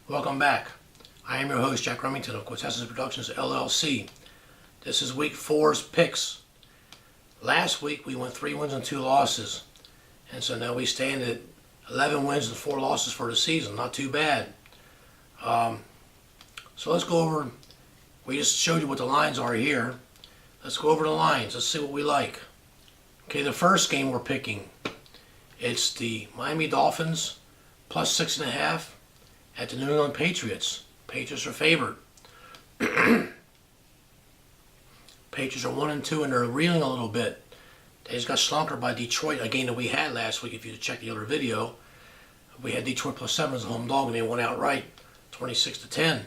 Welcome back. I am your host, Jack Remington of Quintessence Productions, LLC. This is week 4's picks. Last week we went 3 wins and 2 losses. And so now we stand at 11 wins and 4 losses for the season. Not too bad. So let's go over, we just showed you what the lines are here. Let's go over the lines. Let's see what we like. Okay, the first game we're picking, it's the Miami Dolphins plus 6.5 at the New England Patriots. Patriots are favored. Patriots are 1-2 and they're reeling a little bit. They just got slunkered by Detroit, a game that we had last week. If you check the other video, we had Detroit plus 7 as a home dog and they won outright, 26-10.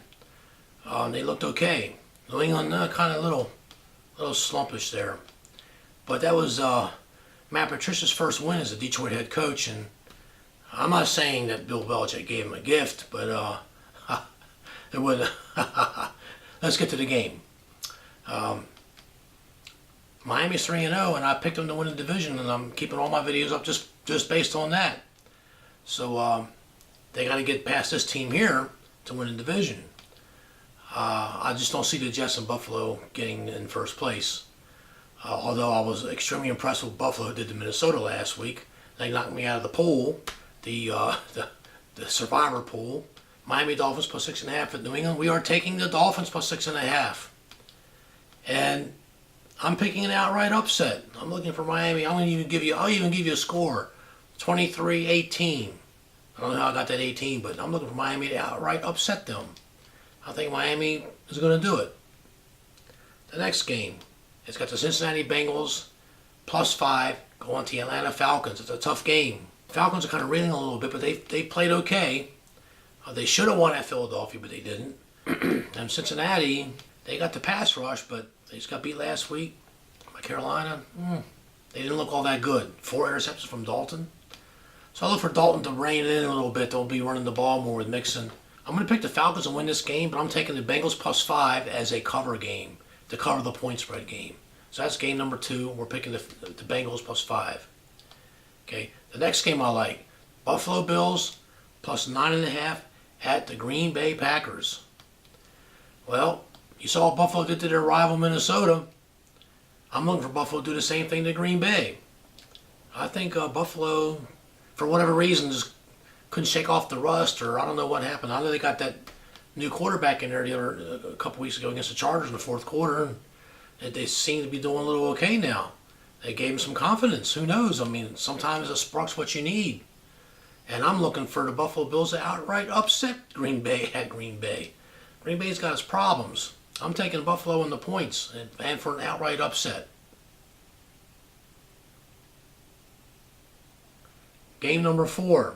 They looked okay. New England kind of little slumpish there, but that was Matt Patricia's first win as a Detroit head coach, and I'm not saying that Bill Belichick gave him a gift, but it would. Let's get to the game. Miami's 3-0, and I picked them to win the division, and I'm keeping all my videos up just based on that. So they got to get past this team here to win the division. I just don't see the Jets and Buffalo getting in first place. Although I was extremely impressed with what Buffalo did to Minnesota last week. They knocked me out of the pool, the survivor pool. Miami Dolphins plus 6.5 at New England. We are taking the Dolphins plus 6.5. And I'm picking an outright upset. I'm looking for Miami. I'll even give you a score. 23-18. I don't know how I got that 18, but I'm looking for Miami to outright upset them. I think Miami is going to do it. The next game, it's got the Cincinnati Bengals plus 5 going to the Atlanta Falcons. It's a tough game. Falcons are kind of reeling a little bit, but they played okay. They should have won at Philadelphia, but they didn't. And Cincinnati, they got the pass rush, but they just got beat last week by Carolina. They didn't look all that good. 4 interceptions from Dalton. So I look for Dalton to rein it in a little bit. They'll be running the ball more with Mixon. I'm going to pick the Falcons and win this game, but I'm taking the Bengals plus 5 as a cover game, to cover the point spread game. So that's game number 2. We're picking the Bengals plus 5. Okay, the next game I like, Buffalo Bills plus 9.5 at the Green Bay Packers. Well, you saw what Buffalo did to their rival Minnesota. I'm looking for Buffalo to do the same thing to Green Bay. I think Buffalo, for whatever reason, just couldn't shake off the rust, or I don't know what happened. I know they got that new quarterback in there a couple weeks ago against the Chargers in the 4th quarter, and they seem to be doing a little okay now. They gave him some confidence. Who knows? I mean, sometimes a spark's what you need. And I'm looking for the Buffalo Bills to outright upset Green Bay at Green Bay. Green Bay's got its problems. I'm taking Buffalo in the points and for an outright upset. Game number 4.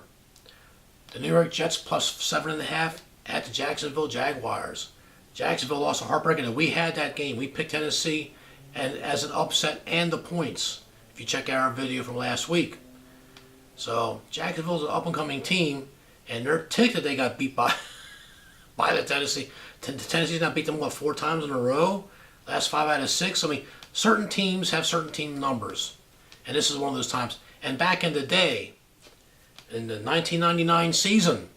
The New York Jets plus 7.5 at the Jacksonville Jaguars. Jacksonville lost a heartbreaker, and we had that game. We picked Tennessee and as an upset and the points, if you check out our video from last week. So Jacksonville's an up-and-coming team, and they're ticked that they got beat by the Tennessee. Tennessee's not beat them, 4 times in a row? Last 5 out of 6. I mean, certain teams have certain team numbers, and this is one of those times. And back in the day, in the 1999 season,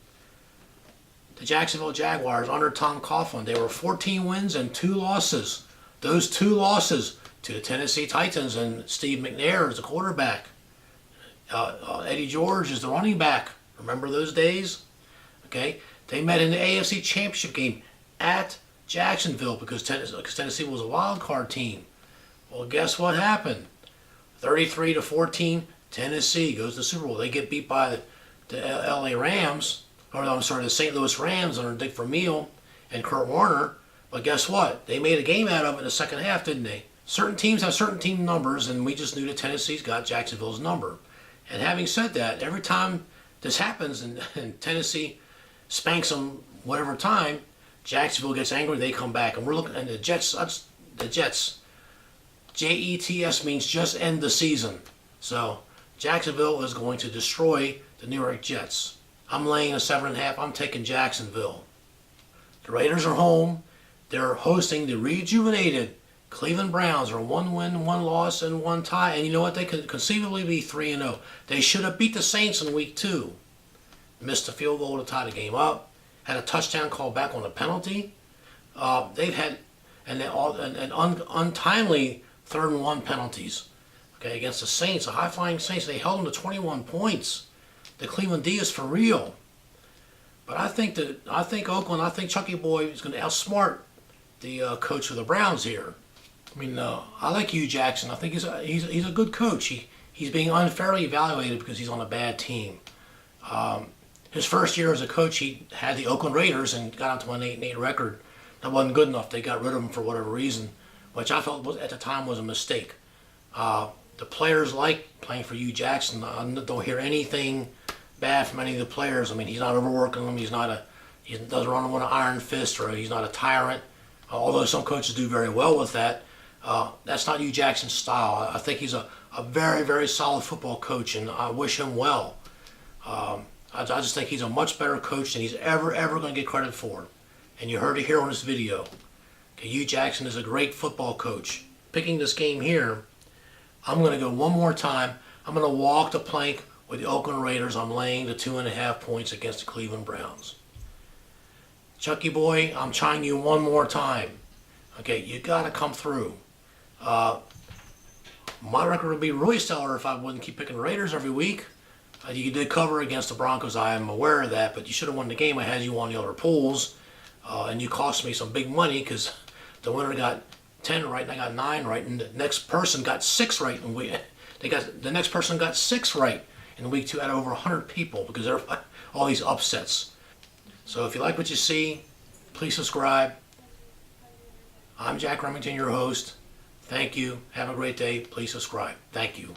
the Jacksonville Jaguars under Tom Coughlin, they were 14 wins and 2 losses. Those 2 losses to the Tennessee Titans, and Steve McNair is the quarterback. Eddie George is the running back. Remember those days? Okay, they met in the AFC Championship game at Jacksonville because Tennessee was a wild card team. Well, guess what happened? 33-14. Tennessee goes to the Super Bowl. They get beat by the LA Rams, the St. Louis Rams under Dick Vermeil and Kurt Warner. But guess what? They made a game out of it in the second half, didn't they? Certain teams have certain team numbers, and we just knew that Tennessee's got Jacksonville's number. And having said that, every time this happens and Tennessee spanks them whatever time, Jacksonville gets angry, they come back. And we're looking at the Jets. Jets means just end the season. So Jacksonville is going to destroy the New York Jets. I'm laying a 7.5. I'm taking Jacksonville. The Raiders are home. They're hosting the rejuvenated Cleveland Browns. Are 1 win, 1 loss, and 1 tie. And you know what? They could conceivably be 3-0. They should have beat the Saints in week 2. Missed a field goal to tie the game up. had a touchdown called back on a penalty. They've had untimely 3rd and 1 penalties. Okay, against the Saints, the high-flying Saints, they held them to 21 points. The Cleveland D is for real. But I think Oakland, I think Chucky Boy is going to outsmart the coach of the Browns here. I mean, I like Hugh Jackson. I think he's a good coach. He's being unfairly evaluated because he's on a bad team. His first year as a coach, he had the Oakland Raiders and got out to an 8-8 record. That wasn't good enough. They got rid of him for whatever reason, which I felt at the time was a mistake. The players like playing for Hugh Jackson. I don't hear anything bad from any of the players. I mean, he's not overworking them. He doesn't run them with an iron fist, or he's not a tyrant. Although some coaches do very well with that. That's not Hugh Jackson's style. I think he's a very, very solid football coach, and I wish him well. I just think he's a much better coach than he's ever going to get credit for. And you heard it here on this video. Okay, Hugh Jackson is a great football coach. Picking this game here, I'm going to go one more time. I'm going to walk the plank with the Oakland Raiders. I'm laying the 2.5 points against the Cleveland Browns. Chucky Boy, I'm trying you one more time. Okay, you got to come through. My record would be really stellar if I wouldn't keep picking Raiders every week. You did cover against the Broncos. I am aware of that, but you should have won the game. I had you on the other pools, and you cost me some big money because the winner got 10 right and I got 9 right, and the next person got 6 right, and the next person got 6 right in week 2 out of over 100 people because there are all these upsets. So if you like what you see, please subscribe. I'm Jack Remington, your host. Thank you. Have a great day. Please subscribe. Thank you.